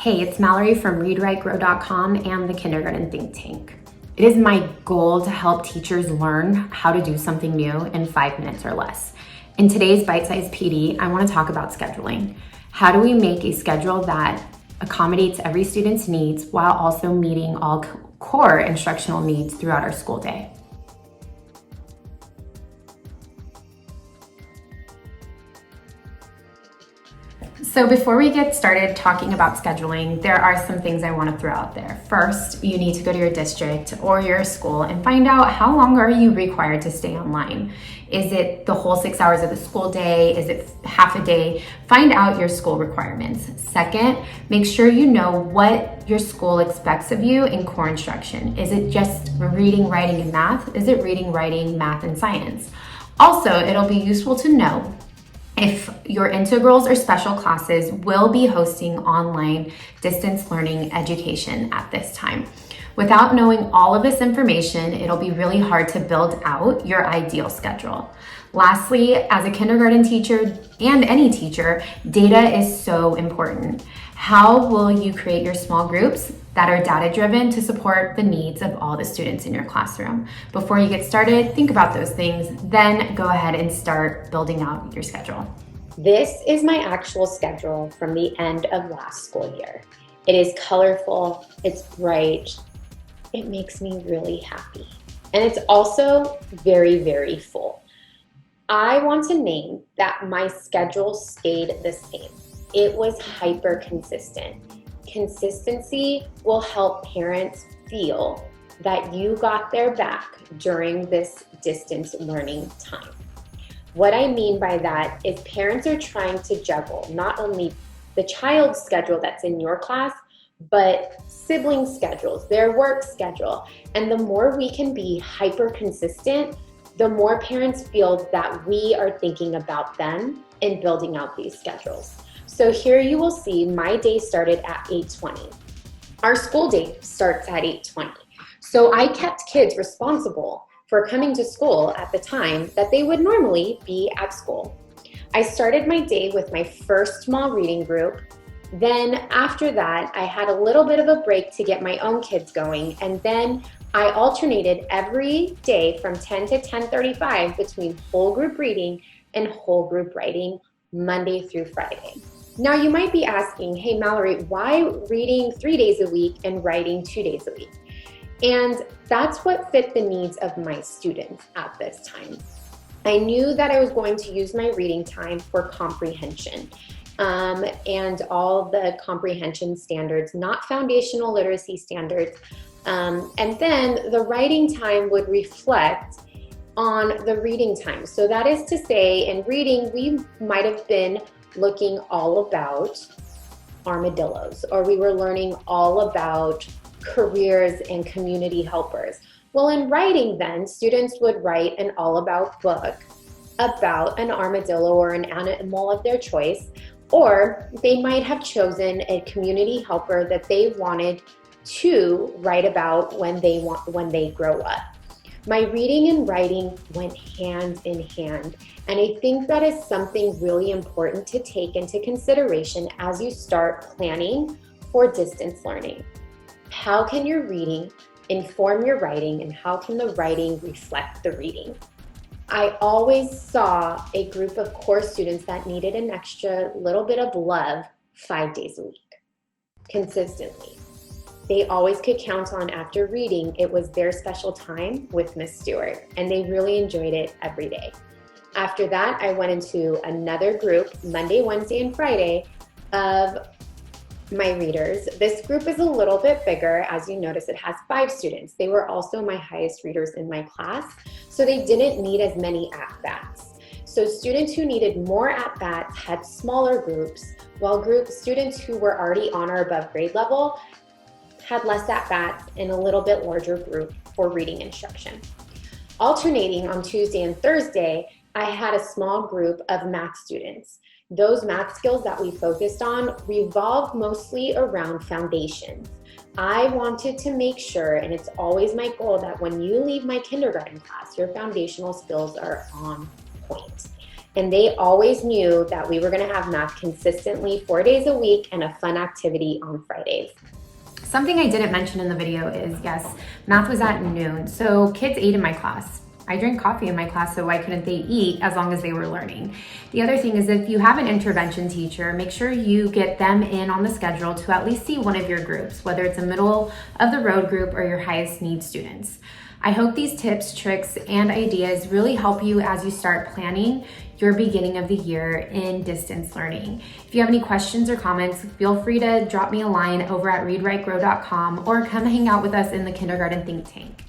Hey, it's Mallory from readwritegrow.com and the Kindergarten Think Tank. It is my goal to help teachers learn how to do something new in 5 minutes or less. In today's Bite-Sized PD, I want to talk about scheduling. How do we make a schedule that accommodates every student's needs while also meeting all core instructional needs throughout our school day? So before we get started talking about scheduling, there are some things I want to throw out there. First, you need to go to your district or your school and find out how long are you required to stay online. Is it the whole 6 hours of the school day? Is it half a day? Find out your school requirements. Second, make sure you know what your school expects of you in core instruction. Is it just reading, writing, and math? Is it reading, writing, math, and science? Also, it'll be useful to know if your integrals or special classes will be hosting online distance learning education at this time. Without knowing all of this information, it'll be really hard to build out your ideal schedule. Lastly, as a kindergarten teacher and any teacher, data is so important. How will you create your small groups that are data-driven to support the needs of all the students in your classroom? Before you get started, think about those things, then go ahead and start building out your schedule. This is my actual schedule from the end of last school year. It is colorful, it's bright, it makes me really happy. And it's also very, very full. I want to name that my schedule stayed the same. It was hyper consistent. Consistency will help parents feel that you got their back during this distance learning time. What I mean by that is parents are trying to juggle not only the child's schedule that's in your class, but sibling schedules, their work schedule. And the more we can be hyper consistent, the more parents feel that we are thinking about them and building out these schedules. So here you will see my day started at 8:20. Our school day starts at 8:20. So I kept kids responsible for coming to school at the time that they would normally be at school. I started my day with my first small reading group. Then after that, I had a little bit of a break to get my own kids going. And then I alternated every day from 10 to 10:35 between whole group reading and whole group writing, Monday through Friday. Now you might be asking, hey Mallory, why reading 3 days a week and writing 2 days a week? And that's what fit the needs of my students at this time. I knew that I was going to use my reading time for comprehension and all the comprehension standards, not foundational literacy standards. And then the writing time would reflect on the reading time. So that is to say, in reading, we might have been looking all about armadillos, or we were learning all about careers and community helpers. Well, in writing then, students would write an all about book about an armadillo or an animal of their choice, or they might have chosen a community helper that they wanted to write about when they grow up. My reading and writing went hand in hand, and I think that is something really important to take into consideration as you start planning for distance learning. How can your reading inform your writing, and how can the writing reflect the reading? I always saw a group of core students that needed an extra little bit of love 5 days a week, consistently. They always could count on after reading, it was their special time with Miss Stewart, and they really enjoyed it every day. After that, I went into another group, Monday, Wednesday, and Friday, of my readers. This group is a little bit bigger. As you notice, it has 5 students. They were also my highest readers in my class, so they didn't need as many at-bats. So students who needed more at-bats had smaller groups, while students who were already on or above grade level had less at-bats in a little bit larger group for reading instruction. Alternating on Tuesday and Thursday, I had a small group of math students. Those math skills that we focused on revolved mostly around foundations. I wanted to make sure, and it's always my goal, that when you leave my kindergarten class, your foundational skills are on point. And they always knew that we were going to have math consistently 4 days a week and a fun activity on Fridays. Something I didn't mention in the video is, yes, math was at noon, so kids ate in my class. I drank coffee in my class, so why couldn't they eat as long as they were learning? The other thing is, if you have an intervention teacher, make sure you get them in on the schedule to at least see one of your groups, whether it's a middle of the road group or your highest need students. I hope these tips, tricks, and ideas really help you as you start planning your beginning of the year in distance learning. If you have any questions or comments, feel free to drop me a line over at readwritegrow.com or come hang out with us in the Kindergarten Think Tank.